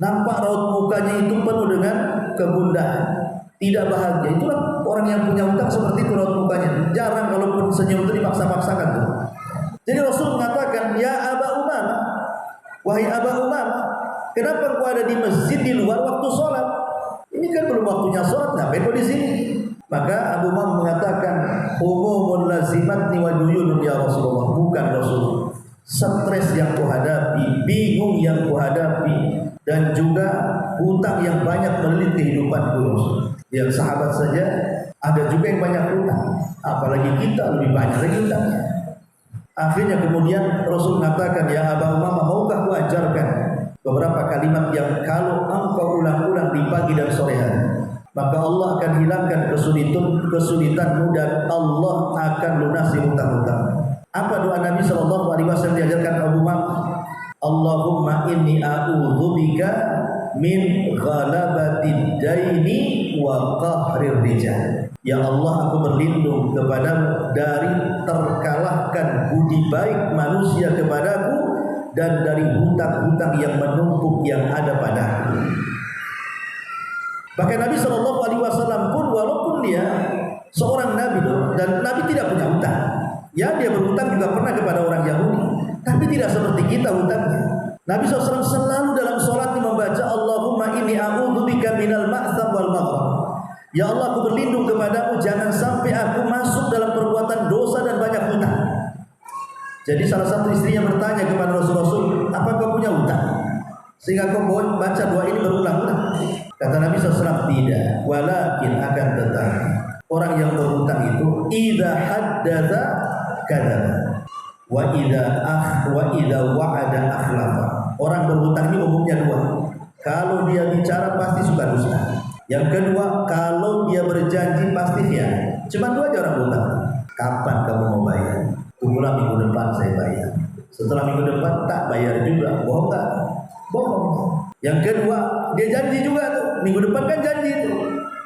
Nampak raut mukanya itu penuh dengan kegundahan, tidak bahagia. Itulah orang yang punya hutang, seperti itu raut mukanya. Jarang kalaupun senyum itu dipaksa-paksakan tuh. Jadi Rasul mengatakan, ya Aba Umamah, wahai Aba Umamah, kenapa kau ada di masjid di luar waktu sholat? Ini kan belum waktunya sholat, ngapain kau di sini? Maka Abu Umamah mengatakan, umumun lazimatni wa duyunun ya Rasulullah. Bukan Rasul, stres yang kau hadapi, bingung yang kau hadapi, dan juga hutang yang banyak melilit kehidupanku. Yang sahabat saja ada juga yang banyak hutang, apalagi kita lebih banyak lagi hutangnya. Akhirnya kemudian Rasul mengatakan, ya Aba Umamah, maukah ku ajarkan beberapa kalimat yang kalau engkau ulang-ulang di pagi dan sore hari, maka Allah akan hilangkan kesulitanmu dan Allah akan lunasi hutang-hutang. Apa doa Nabi Shallallahu Alaihi Wasallam diajarkan Abu Umamah? Allahumma inni a'udzubika min ghalabatid daini wa qahrir rijal. Ya Allah, aku berlindung kepadamu dari terkalahkan budi baik manusia kepadaku dan dari hutang-hutang yang menumpuk yang ada padaku. Bahkan Nabi Shallallahu Alaihi Wasallam pun, walaupun dia seorang Nabi dan Nabi tidak punya hutang, ya dia berhutang juga pernah kepada orang Yahudi, tapi tidak seperti kita hutangnya. Nabi SAW selalu dalam sholat membaca Allahumma inni a'udzubika minal ma'tham wal maghrib. Ya Allah, aku berlindung kepadamu jangan sampai aku masuk dalam perbuatan dosa dan banyak hutang. Jadi salah satu istrinya bertanya kepada Rasul, apa kau punya hutang sehingga kau baca doa ini berulang-ulang? Kata Nabi SAW, tidak, walakin akan tetapi orang yang berhutang itu idza haddatsa kadzaba wa idza wa'ada akhlafa. Orang berhutang ini umumnya dua. Kalau dia bicara pasti suka dusta. Yang kedua, kalau dia berjanji pasti khianat. Cuma dua aja orang berhutang. Kapan kamu mau bayar? Tunggulah minggu depan saya bayar. Setelah minggu depan tak bayar juga. Bohong tak? Bohong. Yang kedua, dia janji juga tuh. Minggu depan kan janji itu.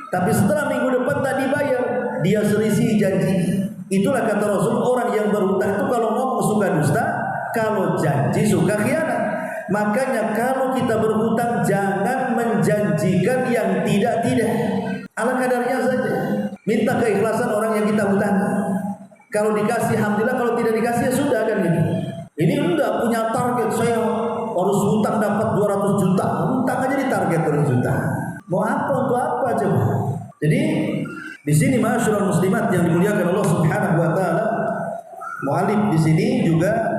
Tapi setelah minggu depan tak dibayar, dia selisih janji. Itulah kata Rasul, orang yang berhutang itu kalau ngomong suka dusta, kalau janji suka khianat. Makanya kalau kita berhutang jangan menjanjikan yang tidak-tidak. Ala kadarnya saja. Minta keikhlasan orang yang kita hutang. Kalau dikasih alhamdulillah, kalau tidak dikasih ya sudah kan ini. Ini enggak punya target, saya harus hutang dapat 200 juta. Hutang aja di target 200 juta. Mau apa untuk apa coba? Jadi di sini masyaallah muslimat yang dimuliakan Allah Subhanahu wa taala, mu'alif di sini juga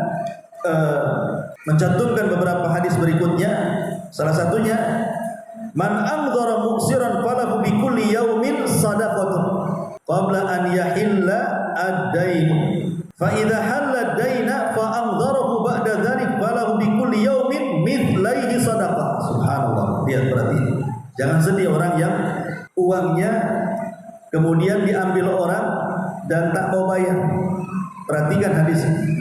mencantumkan beberapa hadis berikutnya. Salah satunya, man amdhara muksiran falahu bi kulli yaumin sadaqatun qabla an yahilla ad-dain fa idza halla ad-daina fa amdharahu ba'da dzalik falahu bi kulli yaumin mithlaihi sadaqah. Subhanallah. Lihat, berarti jangan sedih orang yang uangnya kemudian diambil orang dan tak mau bayar. Perhatikan hadis ini.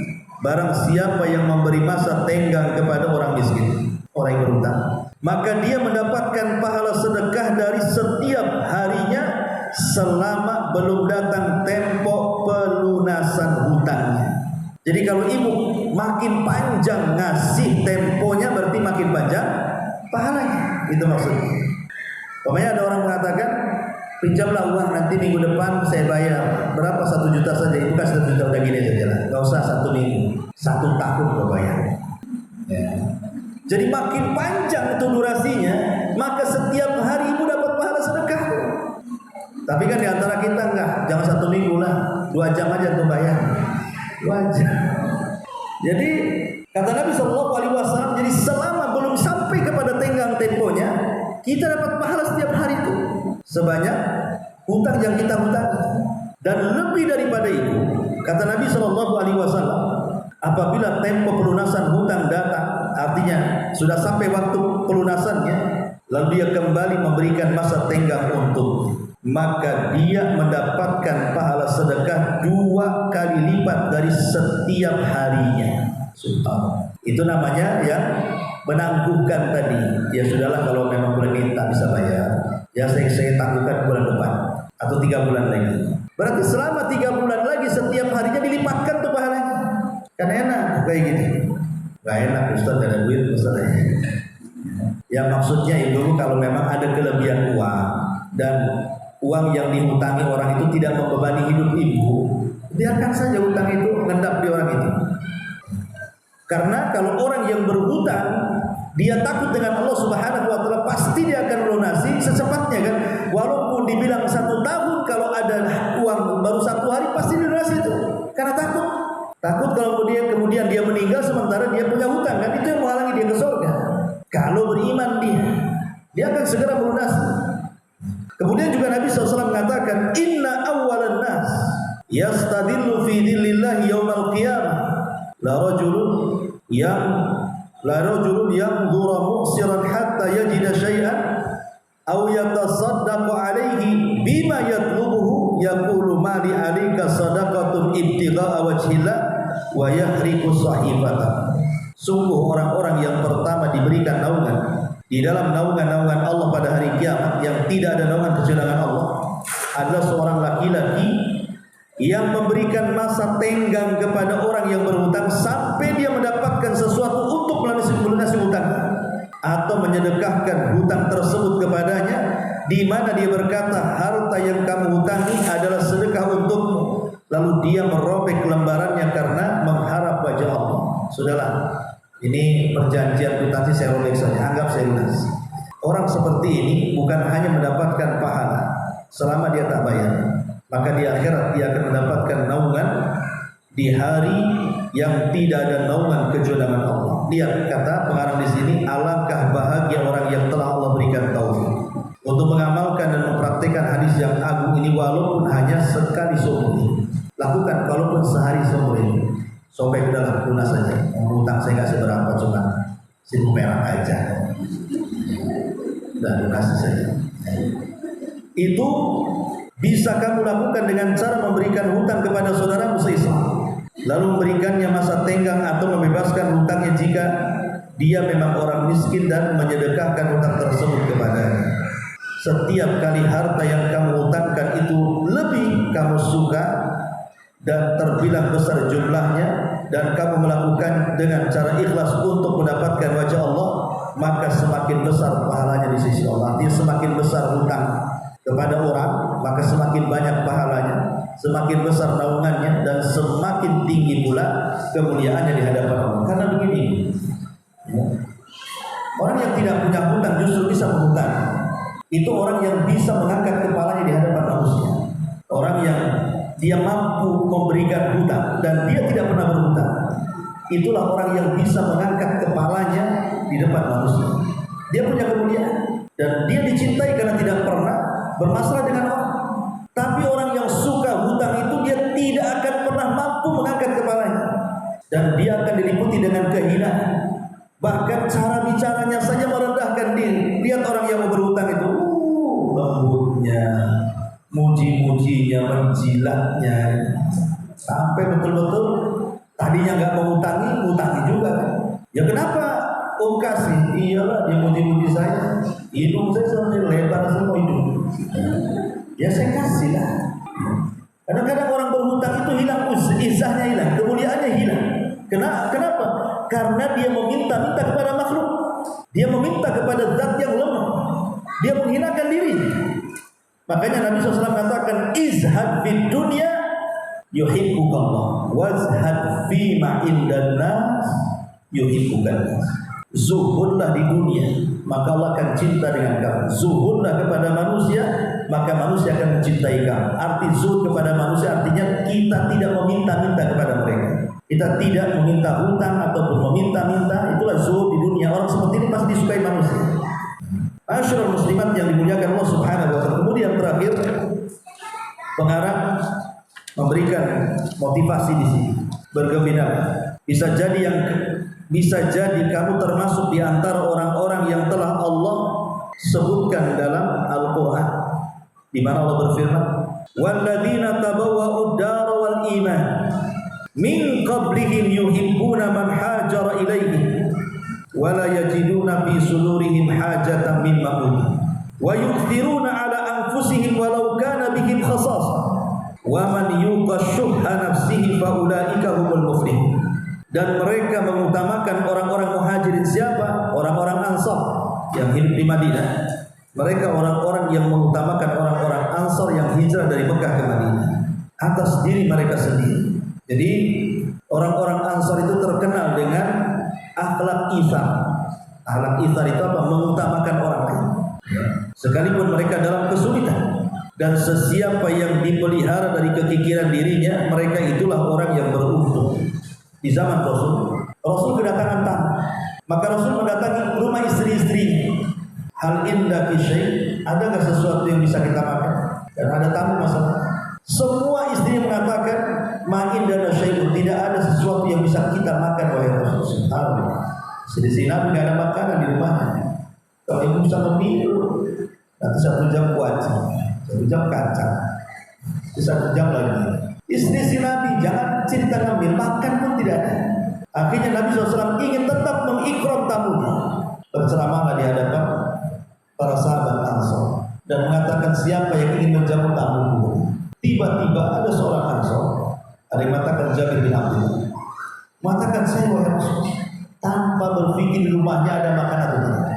Barang siapa yang memberi masa tenggang kepada orang miskin, orang yang berhutang, maka dia mendapatkan pahala sedekah dari setiap harinya selama belum datang tempo pelunasan hutangnya. Jadi kalau ibu makin panjang ngasih temponya berarti makin panjang pahalanya. Itu maksudnya. Pokoknya ada orang mengatakan, pinjamlah uang nanti minggu depan saya bayar. Berapa? 1 juta saja. Itu kan 1 juta udah gini saja lah. Gak usah 1 minggu, 1 tahun kau bayar. Ya. Jadi makin panjang itu durasinya, maka setiap hari ibu dapat pahala sedekah. Tapi kan diantara kita enggak, jangan 1 minggu lah, 2 jam aja untuk bayar. 2 jam. Jadi kata Nabi SAW, jadi selama belum sampai kepada tenggang temponya, kita dapat pahala setiap hari itu sebanyak hutang yang kita hutang. Dan lebih daripada itu, kata Nabi SAW, apabila tempo pelunasan hutang datang, artinya sudah sampai waktu pelunasannya, lalu dia kembali memberikan masa tenggang untuk, maka dia mendapatkan pahala sedekah 2 kali lipat dari setiap harinya. Subhanallah. Itu namanya yang menangguhkan tadi. Ya sudahlah, kalau memang bulan ini tak bisa bayar, ya saya tangguhkan bulan depan atau 3 bulan lagi. Berarti selama 3 bulan lagi setiap harinya dilipatkan tuh pahalanya. Kan enak kayak gitu. Gak enak Ustaz, gak ada duit Ustaz. Ya maksudnya itu kalau memang ada kelebihan uang dan uang yang dihutangi orang itu tidak membebani hidup ibu, biarkan saja hutang itu ngendap di orang itu. Karena kalau orang yang berhutang, dia takut dengan Allah Subhanahu wa taala, pasti dia akan melunasi secepatnya kan. Walaupun dibilang 1 tahun, kalau ada uang baru 1 hari pasti dilunasi itu. Karena takut kalau kemudian dia meninggal sementara dia punya hutang, kan itu yang menghalangi dia ke surga. Kalau beriman dia akan segera melunasi. Kemudian juga Nabi SAW mengatakan, inna awwalan nas yastadillu fi dhillillahi yaumal qiyamah la rajulun yanzura mu'siran hatta yajida syai'an aw yatasaddaqu alaihi bima yatlubuhu yaqulu mali alika sadaqatun ibtigha'a wajhillah wa yahriqu sahifata. Sungguh orang-orang yang pertama diberikan naungan di dalam naungan-naungan Allah pada hari kiamat, yang tidak ada naungan kecuali dengan Allah, adalah seorang laki-laki yang memberikan masa tenggang kepada orang yang berhutang sampai dia mendapatkan sesuatu untuk melunasi hutang, atau menyedekahkan hutang tersebut kepadanya, di mana dia berkata, harta yang kamu hutangi adalah sedekah untukmu. Lalu dia merobek lembarannya karena mengharap wajah Allah. Sudahlah, ini perjanjian kwitansi saya robek saja, anggap saya lunas. Orang seperti ini bukan hanya mendapatkan pahala selama dia tak bayar, maka di akhirat dia akan mendapatkan naungan di hari yang tidak ada naungan kecuali dengan Allah. Lihat kata pengarang di sini, alangkah bahagia orang yang telah Allah berikan taufik untuk mengamalkan dan mempraktikkan hadis yang agung ini, walaupun hanya sekali seumur hidup. Lakukan walaupun sehari seumur hidup. Sobek udahlah, lunas saja. Hutang saya kasih berapa, cuma 1000 perak aja. Udah lunas saja. Itu bisa kamu lakukan dengan cara memberikan hutang kepada saudaramu se-Islam, lalu memberikannya masa tenggang atau membebaskan hutangnya jika dia memang orang miskin, dan menyedekahkan hutang tersebut kepadanya. Setiap kali harta yang kamu hutangkan itu lebih kamu suka dan terbilang besar jumlahnya, dan kamu melakukan dengan cara ikhlas untuk mendapatkan wajah Allah, maka semakin besar pahalanya di sisi Allah. Dia semakin besar hutang kepada orang, maka semakin banyak pahalanya, semakin besar naungannya, dan semakin tinggi pula kemuliaannya di hadapan Allah. Karena begini, orang yang tidak punya hutang justru bisa berhutang. Itu orang yang bisa mengangkat kepalanya di hadapan manusia. Orang yang dia mampu memberikan hutang dan dia tidak pernah berhutang, itulah orang yang bisa mengangkat kepalanya di depan manusia. Dia punya kemuliaan dan dia dicintai karena tidak pernah bermasalah dengan orang. Tapi orang yang suka hutang itu dia tidak akan pernah mampu mengangkat kepalanya, dan dia akan diliputi dengan kehinaan. Bahkan cara bicaranya saja merendahkan diri. Lihat orang yang mau berhutang itu, lembutnya, muji-mujinya, menjilatnya, sampai betul-betul tadinya nggak mau ngutangi juga. Ya kenapa kasih, iyalah dia muji-muji saya, hidung saya sampai lebar semua hidung. Ya saya kasih lah. Kadang-kadang orang berhutang itu hilang izahnya, hilang kemuliaannya, hilang. Kenapa? Karena dia meminta-minta kepada makhluk, dia meminta kepada zat yang lemah, dia menghinakan diri. Makanya Nabi SAW mengatakan, izhad fid dunya yuhibbukallah, wazhad fima indan nas yuhibbukan nas. Zuhudlah di dunia, maka Allah akan cinta dengan kamu. Zuhudlah kepada manusia, maka manusia akan mencintai kamu. Arti zuhud kepada manusia artinya kita tidak meminta-minta kepada mereka. Kita tidak meminta hutang ataupun meminta-minta. Itulah zuhud di dunia. Orang seperti ini pasti disukai manusia. Masyarul muslimat yang dimuliakan Allah Subhanahu wa taala. Kemudian terakhir, pengarang memberikan motivasi di sini. Bergembira. Bisa jadi kamu termasuk di antara orang-orang yang telah Allah sebutkan dalam Al-Qur'an, di mana Allah berfirman, "Walladzina tabawwa'ud dar wal iman min qablihim yuhibbuna man hajara ilaihim wa la yajiduna fi sudurihim hajatan mimma utu wa yu'thiruna 'ala anfusihim walau kana bihim khasasah wa man yuqa syuhha nafsihi fa ulaika humul muflihun." Dan mereka mengutamakan orang-orang muhajirin. Siapa? Orang-orang Ansar yang hidup di Madinah. Mereka orang-orang yang mengutamakan orang-orang Ansar yang hijrah dari Mekah ke Madinah atas diri mereka sendiri. Jadi orang-orang Ansar itu terkenal dengan akhlak itsar. Akhlak itsar itu apa? Mengutamakan orang lain, sekalipun mereka dalam kesulitan. Dan sesiapa yang dipelihara dari kekikiran dirinya, mereka itulah orang yang beruntung. Di zaman Rasul kedatangan tamu, maka Rasul mendatangi rumah istri-istri. Hal indaki syai', adakah sesuatu yang bisa kita makan? Dan ada tamu masalah. Semua istri mengatakan, ma indana syai'un, tidak ada sesuatu yang bisa kita makan wahai Rasul. Sedisi Nabi tidak ada makanan di rumahnya. Kalau ibu bisa memilih, nanti 1 jam kuaci, 1 jam kacang, 1 jam lagi. Istri Nabi jangan cerita ngambil, makan pun tidak ada. Akhirnya Nabi SAW ingin tetap mengikram tamunya. Berceramahlah di hadapan para sahabat Ansar dan mengatakan, siapa yang ingin menjamu tamuku. Tiba-tiba ada seorang Ansar, ada yang mengatakan Jabir bin Abdullah, mengatakan, saya wahai Rasul, tanpa berpikir di rumahnya ada makanan atau tidak.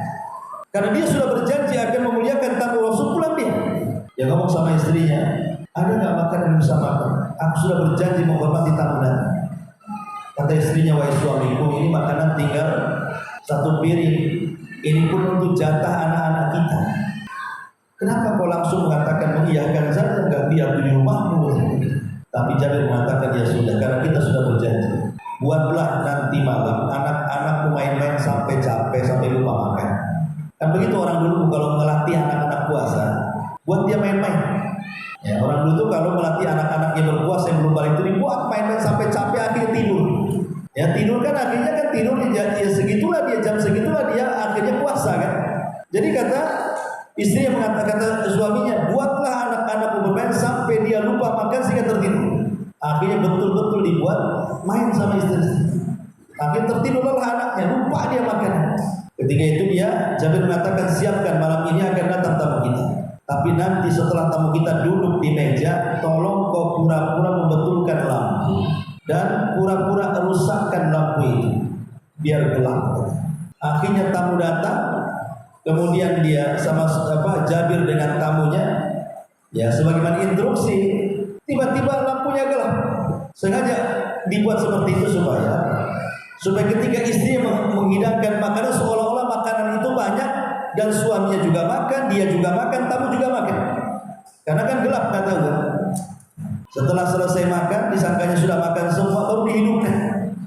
Karena dia sudah berjanji akan memuliakan tamu Rasul, pulang dia. Dia ngomong sama istrinya, ada nggak makanan yang bisa makan? Aku sudah berjanji menghormati tamu Nabi. Kata istrinya, wahai suamiku, ini makanan tinggal 1 piring. Ini pun untuk jatah anak-anak kita. Kenapa kau langsung mengatakan mengiyakan saja, nggak biar di rumahmu? Tapi Jabir mengatakan, ya sudah, karena kita sudah berjanji. Buatlah nanti malam anak-anakmu main-main sampai capek, sampai lupa makan. Kan begitu orang dulu kalau melatih anak-anak puasa, buat dia main-main. Ya, orang dulu tuh kalau melatih anak-anak yang berpuasa yang belum balik itu dibuat main-main sampai capek, akhirnya tidur. Ya tidur kan akhirnya kan tidur ya segitulah dia, jam segitulah dia akhirnya puasa kan. Jadi kata istri yang mengatakan, kata suaminya, buatlah anak-anakmu bermain sampai dia lupa makan sehingga tertidur. Akhirnya betul-betul dibuat main sama istri. Akhirnya tertidurlah anaknya, lupa dia makan. Ketika itu dia Jabir mengatakan, siapkan malam ini akan datang tamu kita. Tapi nanti setelah tamu kita duduk di meja, tolong kau pura-pura membetulkan lampu dan pura-pura rusakkan lampu itu biar gelap. Akhirnya tamu datang, kemudian dia sama Jabir dengan tamunya, ya sebagaimana instruksi, tiba-tiba lampunya gelap. Sengaja dibuat seperti itu supaya ketika istri menghidangkan makanan seolah-olah makanan itu banyak. Dan suaminya juga makan, dia juga makan, tamu juga makan. Karena kan gelap, nggak tahu kan. Setelah selesai makan, disangkanya sudah makan semua, baru dihidupkan.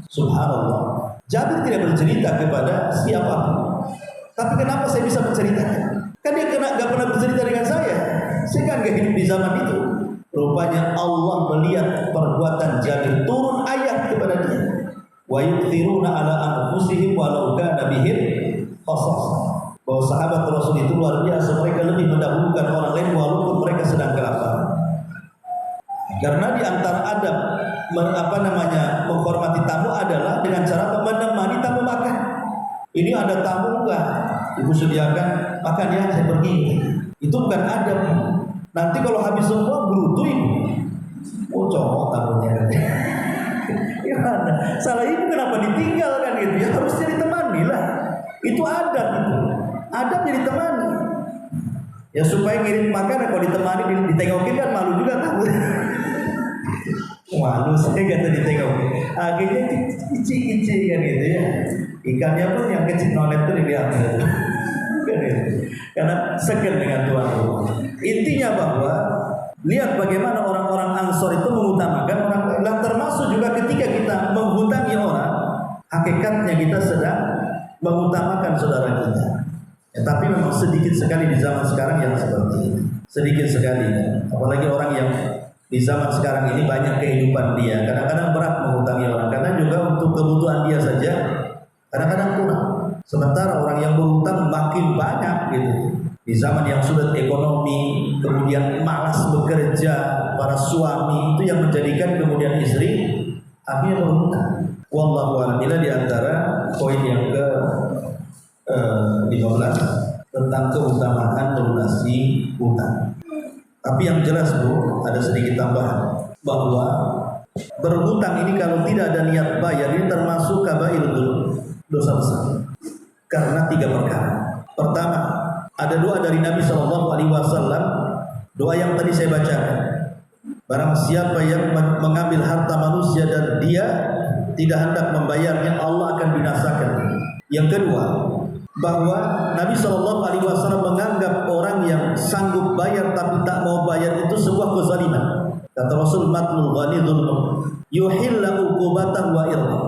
Subhanallah. Jabir tidak bercerita kepada siapapun. Tapi kenapa saya bisa menceritakan? Kan dia nggak pernah bercerita dengan saya. Saya kan nggak hidup di zaman itu. Rupanya Allah melihat perbuatan Jabir, turun ayat kepada dia. Wa yu'thiruna 'ala anfusihim walau kana bihim khasasah. Bahwa sahabat Rasul itu luar biasa, mereka lebih mendahulukan orang lain walaupun mereka sedang kelaparan. Karena di antara adab menghormati tamu adalah dengan cara menemani tamu makan. Ini ada tamu enggak? Ibu sediakan makan ya, saya pergi. Itu bukan adab. Nanti kalau habis semua berutuh ibu. Oh cowok tamunya. Gimana? Salah ibu kenapa ditinggalkan gitu ya? Harusnya ditemani lah. Itu adab itu. Adab jadi temani. Ya supaya ngirim makanan kalau ditemani ditengokin kan malu juga takut. Malu saya kata ditengokin. Akhirnya kicik-kicik kan gitu ya. Ikannya pun yang kecil nolet itu diambil. Karena segan dengan tuan rumah. Intinya bahwa lihat bagaimana orang-orang Ansor itu mengutamakan orang lain. Dan termasuk juga ketika kita menghutangi orang, hakikatnya kita sedang mengutamakan saudara kita. Ya, tapi memang sedikit sekali di zaman sekarang yang seperti ini. Sedikit sekali. Apalagi orang yang di zaman sekarang ini banyak kehidupan dia. Kadang-kadang berat menghutangi orang. Karena juga untuk kebutuhan dia saja kadang-kadang kurang. Sementara orang yang berhutang makin banyak gitu. Di zaman yang sulit ekonomi, kemudian malas bekerja, para suami itu yang menjadikan kemudian istri akhirnya berhutang. Wallahu a'lam. Inilah di antara poin yang ke 15 tentang keutamaan melunasi hutang. Tapi yang jelas Bu, ada sedikit tambahan bahwa berhutang ini kalau tidak ada niat bayar ini termasuk kabairul dosa besar. Karena 3 perkara. Pertama, ada doa dari Nabi SAW, doa yang tadi saya bacakan. Barang siapa yang mengambil harta manusia dan dia tidak hendak membayarnya, Allah akan binasakan. Yang kedua, bahwa Nabi SAW menganggap orang yang sanggup bayar tapi tak mau bayar itu sebuah kezaliman. Kata Rasul, matlul ghani dzulm yuhilla uqubatan wa irda.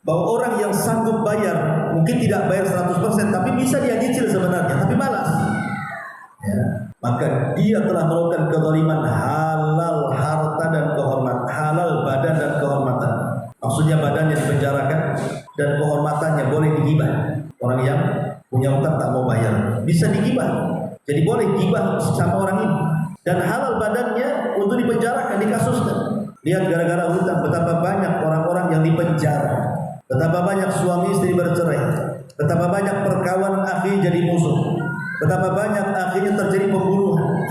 Bahwa orang yang sanggup bayar, mungkin tidak bayar 100%, tapi bisa dia nyicil sebenarnya, tapi malas. Ya, maka dia telah melakukan kezaliman halal harta dan kehormatan, halal badan dan kehormatan. Maksudnya badannya dipenjarakan dan kehormatannya boleh digibah. Orang yang punya utang tak mau bayar bisa digibah, jadi boleh gibah sama orang ini. Dan halal badannya untuk dipenjarakan, dikasuskan. Lihat gara-gara hutang betapa banyak orang-orang yang dipenjara, betapa banyak suami istri bercerai, betapa banyak perkawanan akhirnya jadi musuh, betapa banyak akhirnya terjadi pembunuhan.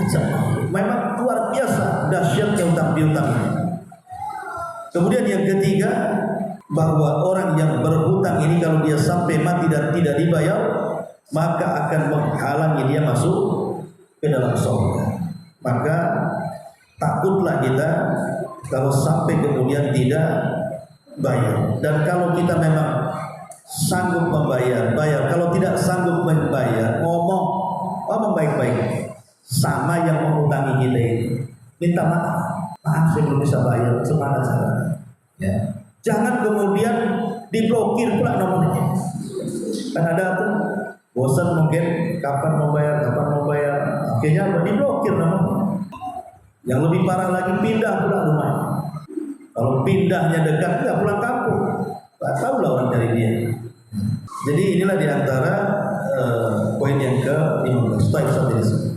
Memang luar biasa dahsyatnya utang piutang ini. Kemudian yang ketiga, bahwa orang yang berhutang ini kalau dia sampai mati dan tidak dibayar, maka akan menghalangi dia masuk ke dalam surga. Maka takutlah kita kalau sampai kemudian tidak bayar. Dan kalau kita memang sanggup membayar, bayar. Kalau tidak sanggup membayar, ngomong baik-baik sama yang menghutangi kita ini. Minta maaf saya belum bisa bayar, gimana caranya? Ya. Jangan kemudian diblokir pula nomornya. Kan ada tuh bosan mungkin kapan mau bayar, akhirnya diblokir nomornya. Yang lebih parah lagi pindah pula rumah. Kalau pindahnya dekat nggak pulang kampung, nggak tahu lah orang dari dia. Jadi inilah diantara poin yang ke-15. Baik, sampai di sini.